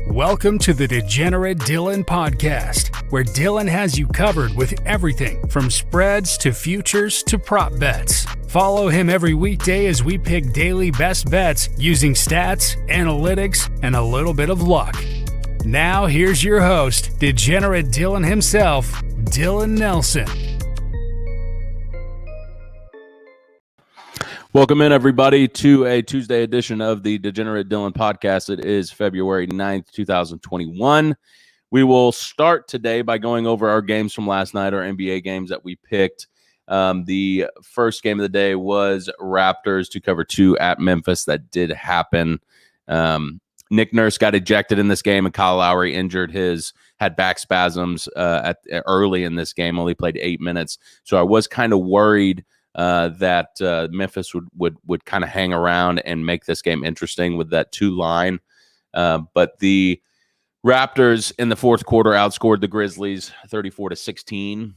Welcome to the Degenerate Dillon podcast, where Dillon has you covered with everything from spreads to futures to prop bets. Follow him every weekday as we pick daily best bets using stats, analytics, and a little bit of luck. Now here's your host, Degenerate Dillon himself, Dillon Nelson. Welcome in, everybody, to a Tuesday edition of the Degenerate Dillon podcast. It is February 9th, 2021. We will start today by going over our games from last night, our NBA games that we picked. The first game of the day was Raptors to cover 2 at Memphis. That did happen. Nick Nurse got ejected in this game, and Kyle Lowry had back spasms early in this game, only played 8 minutes. So I was kind of worried that Memphis would kind of hang around and make this game interesting with that 2 line. But the Raptors in the fourth quarter outscored the Grizzlies 34-16.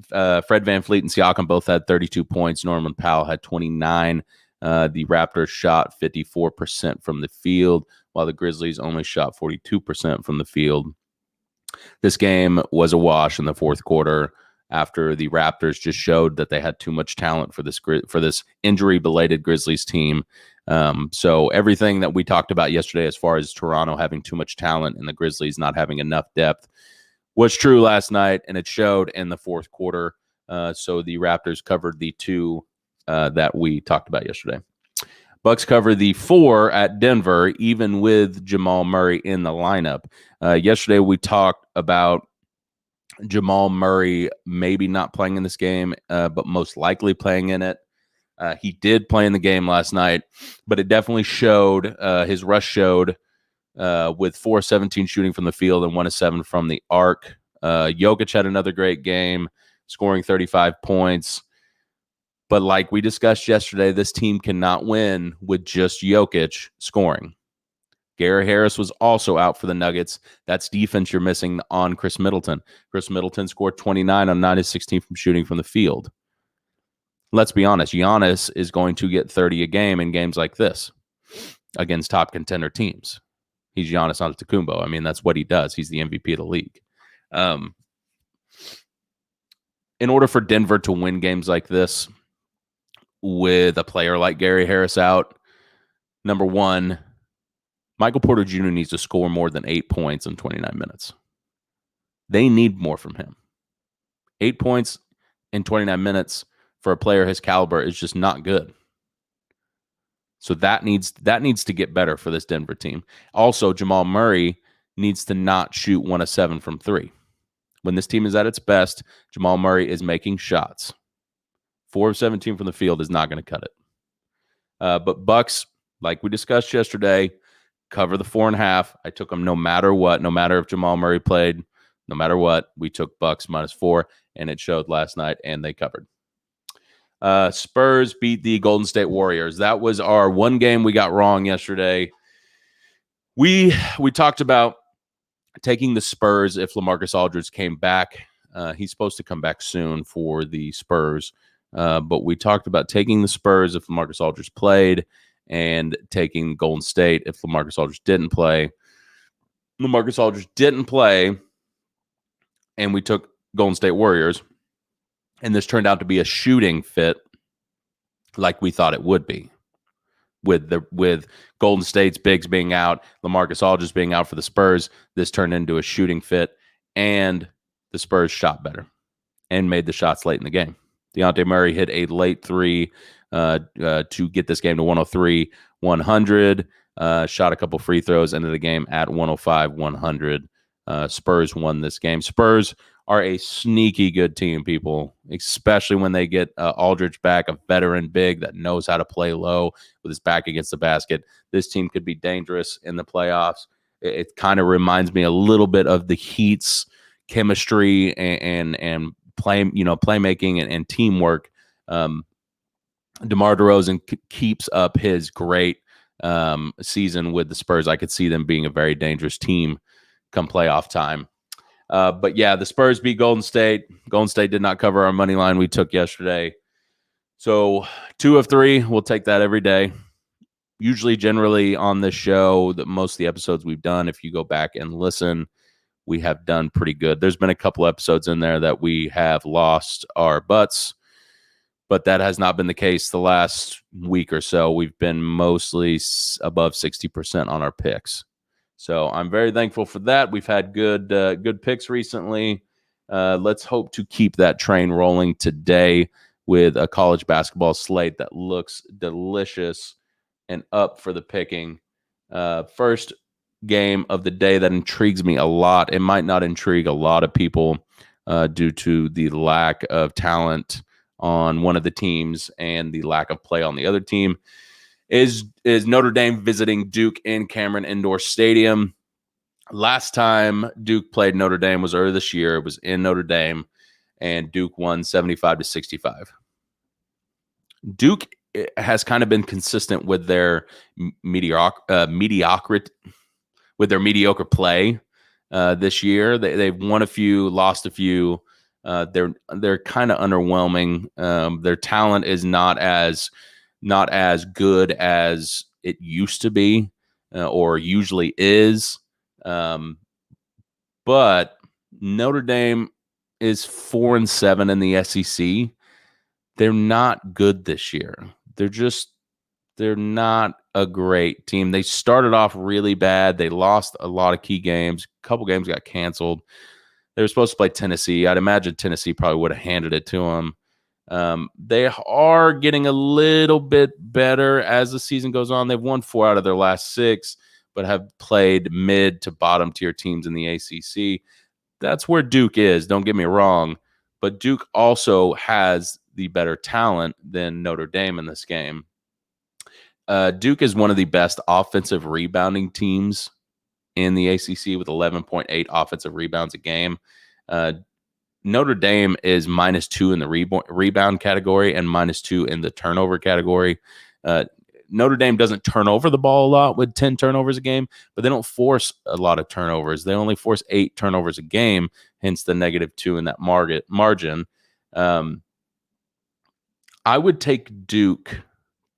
Fred VanVleet and Siakam both had 32 points. Norman Powell had 29. The Raptors shot 54% from the field, while the Grizzlies only shot 42% from the field. This game was a wash in the fourth quarter, after the Raptors just showed that they had too much talent for this injury-belated Grizzlies team. So everything that we talked about yesterday as far as Toronto having too much talent and the Grizzlies not having enough depth was true last night, and it showed in the fourth quarter. So the Raptors covered the 2 that we talked about yesterday. Bucks cover the 4 at Denver, even with Jamal Murray in the lineup. Yesterday we talked about Jamal Murray maybe not playing in this game, but most likely playing in it. He did play in the game last night, but it definitely showed, his rush showed with 4-17 shooting from the field and 1-7 from the arc. Jokic had another great game, scoring 35 points. But like we discussed yesterday, this team cannot win with just Jokic scoring. Gary Harris was also out for the Nuggets. That's defense you're missing on Chris Middleton. Chris Middleton scored 29 on 9-16 from shooting from the field. Let's be honest, Giannis is going to get 30 a game in games like this against top contender teams. He's Giannis Antetokounmpo. I mean, that's what he does. He's the MVP of the league. In order for Denver to win games like this with a player like Gary Harris out, number one, Michael Porter Jr. needs to score more than 8 points in 29 minutes. They need more from him. 8 points in 29 minutes for a player his caliber is just not good. So that needs to get better for this Denver team. Also, Jamal Murray needs to not shoot 1-7 from 3. When this team is at its best, Jamal Murray is making shots. 4-17 from the field is not going to cut it. But Bucks, like we discussed yesterday, cover the 4.5. I took them no matter what, no matter if Jamal Murray played, no matter what. We took Bucks -4, and it showed last night, and they covered. Spurs beat the Golden State Warriors. That was our one game we got wrong yesterday. We talked about taking the Spurs if LaMarcus Aldridge came back. He's supposed to come back soon for the Spurs. But we talked about taking the Spurs if LaMarcus Aldridge played, and taking Golden State if LaMarcus Aldridge didn't play. LaMarcus Aldridge didn't play, and we took Golden State Warriors, and this turned out to be a shooting fit like we thought it would be. With Golden State's bigs being out, LaMarcus Aldridge being out for the Spurs, this turned into a shooting fit, and the Spurs shot better and made the shots late in the game. Dejounte Murray hit a late 3 to get this game to 103-100. Shot a couple free throws, ended the game at 105-100. Spurs won this game. Spurs are a sneaky good team, people, especially when they get Aldridge back, a veteran big that knows how to play low with his back against the basket. This team could be dangerous in the playoffs. It kind of reminds me a little bit of the Heat's chemistry and playmaking and teamwork. DeMar DeRozan keeps up his great season with the Spurs. I could see them being a very dangerous team come playoff time. But yeah, the Spurs beat Golden State. Golden State did not cover our money line we took yesterday. So 2 of 3, we'll take that every day. usually generally on this show, that most of the episodes we've done, if you go back and listen, we have done pretty good. There's been a couple episodes in there that we have lost our butts, but that has not been the case the last week or so. We've been mostly above 60% on our picks. So I'm very thankful for that. We've had good picks recently. Let's hope to keep that train rolling today with a college basketball slate that looks delicious and up for the picking. First game of the day that intrigues me a lot. It might not intrigue a lot of people due to the lack of talent on one of the teams and the lack of play on the other team. Is Notre Dame visiting Duke in Cameron Indoor Stadium. Last time Duke played Notre Dame was earlier this year. It was in Notre Dame, and Duke won 75-65. Duke has kind of been consistent with their mediocre play this year. They've won a few, lost a few. They're kind of underwhelming. Their talent is not as good as it used to be or usually is. But Notre Dame is 4-7 in the SEC. They're not good this year. They're not a great team. They started off really bad. They lost a lot of key games. A couple games got canceled. They were supposed to play Tennessee. I'd imagine Tennessee probably would have handed it to them. They are getting a little bit better as the season goes on. They've won 4 out of their last 6, but have played mid to bottom tier teams in the ACC. That's where Duke is. Don't get me wrong, but Duke also has the better talent than Notre Dame in this game. Duke is one of the best offensive rebounding teams in the ACC with 11.8 offensive rebounds a game. Notre Dame is -2 in the rebound category and -2 in the turnover category. Notre Dame doesn't turn over the ball a lot with 10 turnovers a game, but they don't force a lot of turnovers. They only force 8 turnovers a game, hence the -2 in that margin. I would take Duke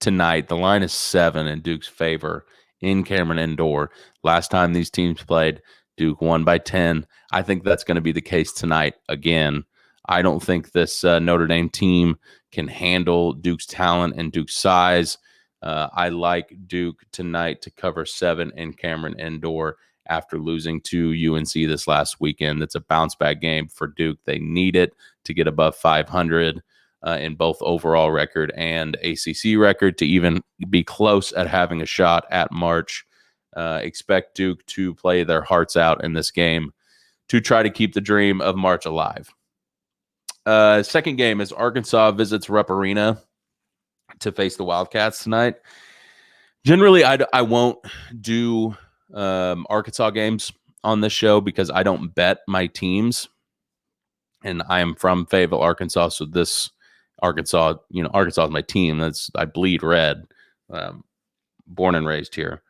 tonight. The line is 7 in Duke's favor in Cameron Indoor. Last time these teams played, Duke won by 10. I think that's going to be the case tonight again. I don't think this Notre Dame team can handle Duke's talent and Duke's size. I like Duke tonight to cover 7 in Cameron Indoor after losing to UNC this last weekend. It's a bounce-back game for Duke. They need it to get above 500 in both overall record and ACC record to even be close at having a shot at March. Expect Duke to play their hearts out in this game to try to keep the dream of March alive. Second game is Arkansas visits Rupp Arena to face the Wildcats tonight. Generally, I won't do Arkansas games on this show because I don't bet my teams, and I am from Fayetteville, Arkansas. So this Arkansas is my team. I bleed red, born and raised here.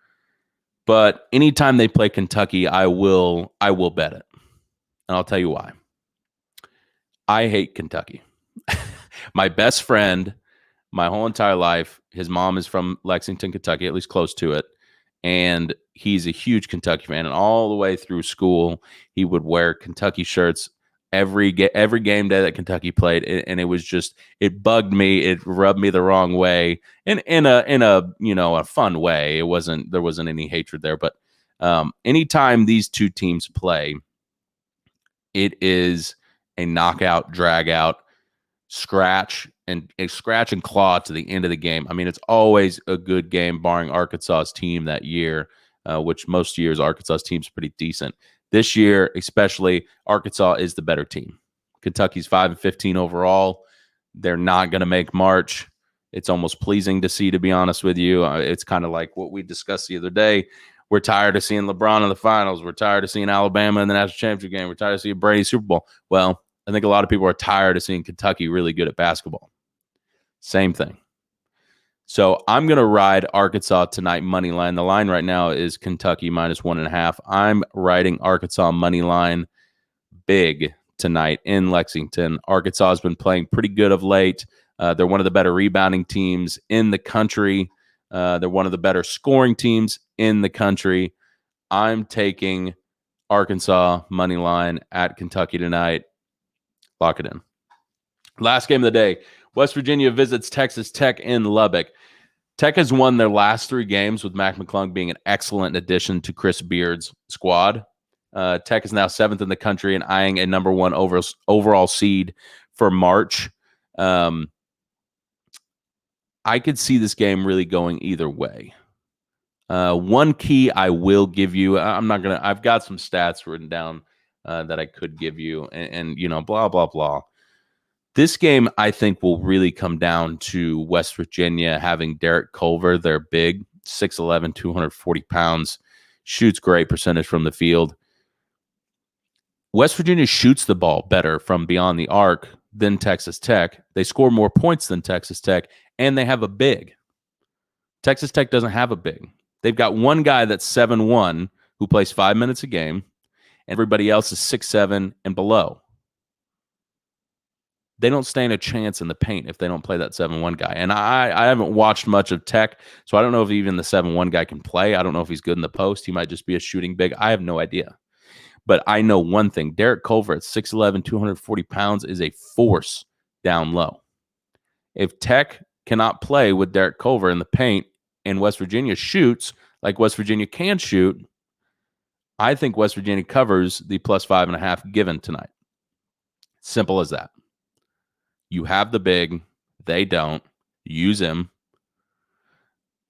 But anytime they play Kentucky, I will bet it, and I'll tell you why. I hate Kentucky. My best friend, my whole entire life, his mom is from Lexington, Kentucky, at least close to it. And he's a huge Kentucky fan. And all the way through school, he would wear Kentucky shirts every game day that Kentucky played. And it was just, it bugged me. It rubbed me the wrong way. And in a fun way. There wasn't any hatred there. But anytime these two teams play, it is a knockout, drag out, scratch and claw to the end of the game. I mean, it's always a good game, barring Arkansas's team that year, which most years Arkansas's team's pretty decent. This year, especially, Arkansas is the better team. Kentucky's 5-15 overall. They're not going to make March. It's almost pleasing to see, to be honest with you. It's kind of like what we discussed the other day. We're tired of seeing LeBron in the finals. We're tired of seeing Alabama in the national championship game. We're tired of seeing Brady Super Bowl. Well, I think a lot of people are tired of seeing Kentucky really good at basketball. Same thing. So I'm going to ride Arkansas tonight money line. The line right now is Kentucky -1.5. I'm riding Arkansas money line big tonight in Lexington. Arkansas has been playing pretty good of late. They're one of the better rebounding teams in the country. They're one of the better scoring teams in the country. I'm taking Arkansas money line at Kentucky tonight. Lock it in. Last game of the day, West Virginia visits Texas Tech in Lubbock. Tech has won their last 3 games, with Mac McClung being an excellent addition to Chris Beard's squad. Tech is now 7th in the country and eyeing a number 1 overall seed for March. I could see this game really going either way. One key I will give you, I've got some stats written down that I could give you, and blah, blah, blah. This game, I think, will really come down to West Virginia having Derek Culver. They're big, 6'11", 240 pounds, shoots great percentage from the field. West Virginia shoots the ball better from beyond the arc than Texas Tech. They score more points than Texas Tech, and they have a big. Texas Tech doesn't have a big. They've got one guy that's 7'1", who plays 5 minutes a game, and everybody else is 6'7" and below. They don't stand a chance in the paint if they don't play that 7'1" guy. And I haven't watched much of Tech, so I don't know if even the 7'1" guy can play. I don't know if he's good in the post. He might just be a shooting big. I have no idea. But I know one thing. Derek Culver at 6'11", 240 pounds is a force down low. If Tech cannot play with Derek Culver in the paint and West Virginia shoots like West Virginia can shoot, I think West Virginia covers the plus 5.5 given tonight. Simple as that. You have the big, they don't. Use him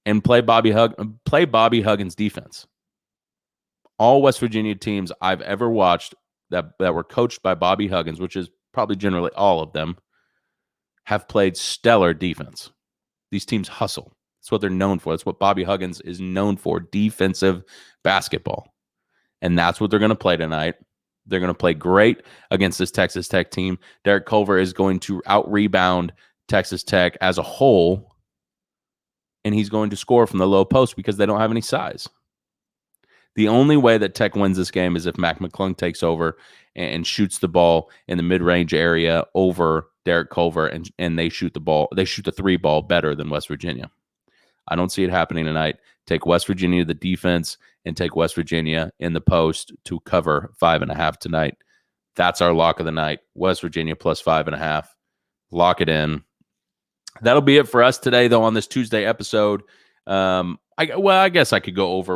and play Bobby Huggins defense. All West Virginia teams I've ever watched that were coached by Bobby Huggins, which is probably generally all of them, have played stellar defense. These teams hustle. That's what they're known for. That's what Bobby Huggins is known for, defensive basketball. And that's what they're going to play tonight. They're going to play great against this Texas Tech team. Derek Culver is going to out-rebound Texas Tech as a whole, and he's going to score from the low post because they don't have any size. The only way that Tech wins this game is if Mac McClung takes over and shoots the ball in the mid-range area over Derek Culver, and they shoot the ball. They shoot the 3 ball better than West Virginia. I don't see it happening tonight. Take West Virginia the defense and take West Virginia in the post to cover 5.5 tonight. That's our lock of the night. West Virginia plus 5.5. Lock it in. That'll be it for us today, though, on this Tuesday episode. I guess I could go over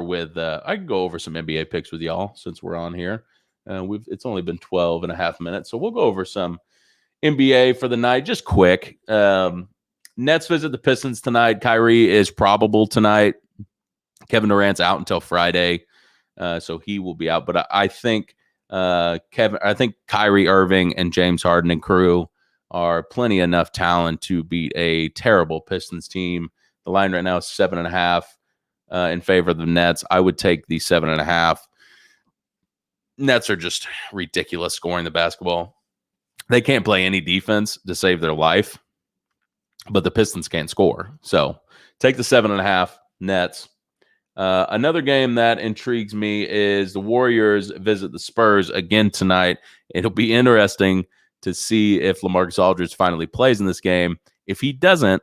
some NBA picks with y'all since we're on here. It's only been 12 and a half minutes, so we'll go over some NBA for the night, just quick. Nets visit the Pistons tonight. Kyrie is probable tonight. Kevin Durant's out until Friday, so he will be out. But I think Kyrie Irving and James Harden and crew are plenty enough talent to beat a terrible Pistons team. The line right now is 7.5 in favor of the Nets. I would take the 7.5. Nets are just ridiculous scoring the basketball. They can't play any defense to save their life, but the Pistons can't score. So take the 7.5 Nets. Another game that intrigues me is the Warriors visit the Spurs again tonight. It'll be interesting to see if LaMarcus Aldridge finally plays in this game. If he doesn't,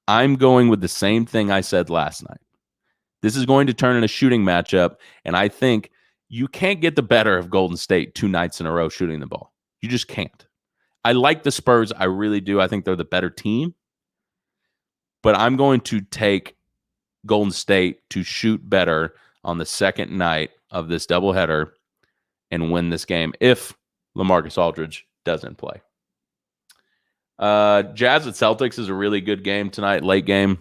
I'm going with the same thing I said last night. This is going to turn in a shooting matchup, and I think you can't get the better of Golden State 2 nights in a row shooting the ball. You just can't. I like the Spurs. I really do. I think they're the better team. But I'm going to take Golden State to shoot better on the second night of this doubleheader and win this game if LaMarcus Aldridge doesn't play. Jazz at Celtics is a really good game tonight, late game.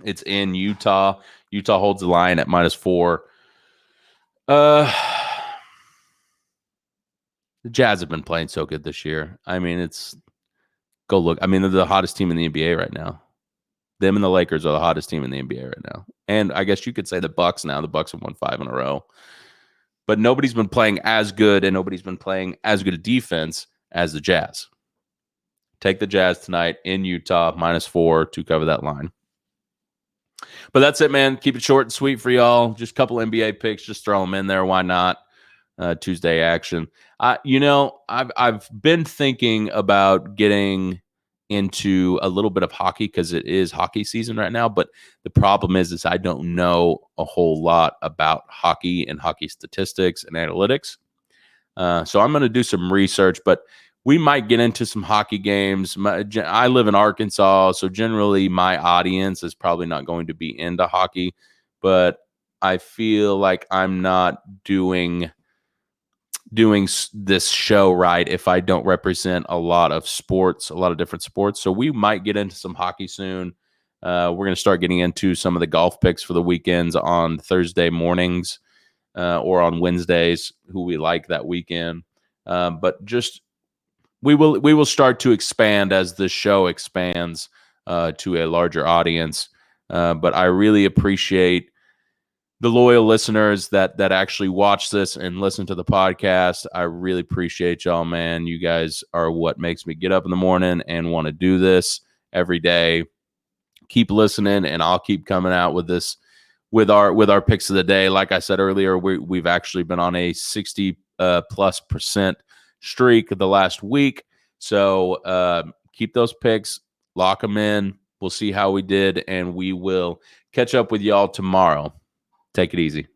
It's in Utah. Utah holds the line at -4. The Jazz have been playing so good this year. I mean, go look. I mean, they're the hottest team in the NBA right now. Them and the Lakers are the hottest team in the NBA right now. And I guess you could say the Bucks now. The Bucks have won 5 in a row. But nobody's been playing as good, and nobody's been playing as good a defense as the Jazz. Take the Jazz tonight in Utah, -4 to cover that line. But that's it, man. Keep it short and sweet for y'all. Just a couple NBA picks. Just throw them in there. Why not? Tuesday action. I've been thinking about getting into a little bit of hockey because it is hockey season right now. But the problem is I don't know a whole lot about hockey and hockey statistics and analytics. So I'm going to do some research, but we might get into some hockey games. I live in Arkansas, so generally my audience is probably not going to be into hockey, but I feel like I'm not doing this show right if I don't represent a lot of sports, a lot of different sports. So we might get into some hockey soon. We're going to start getting into some of the golf picks for the weekends on Thursday mornings or on Wednesdays, who we like that weekend. But just we will start to expand as the show expands to a larger audience. But I really appreciate the loyal listeners that actually watch this and listen to the podcast. I really appreciate y'all, man. You guys are what makes me get up in the morning and want to do this every day. Keep listening, and I'll keep coming out with this with our picks of the day. Like I said earlier, we've actually been on a 60+% streak the last week. So keep those picks, lock them in. We'll see how we did, and we will catch up with y'all tomorrow. Take it easy.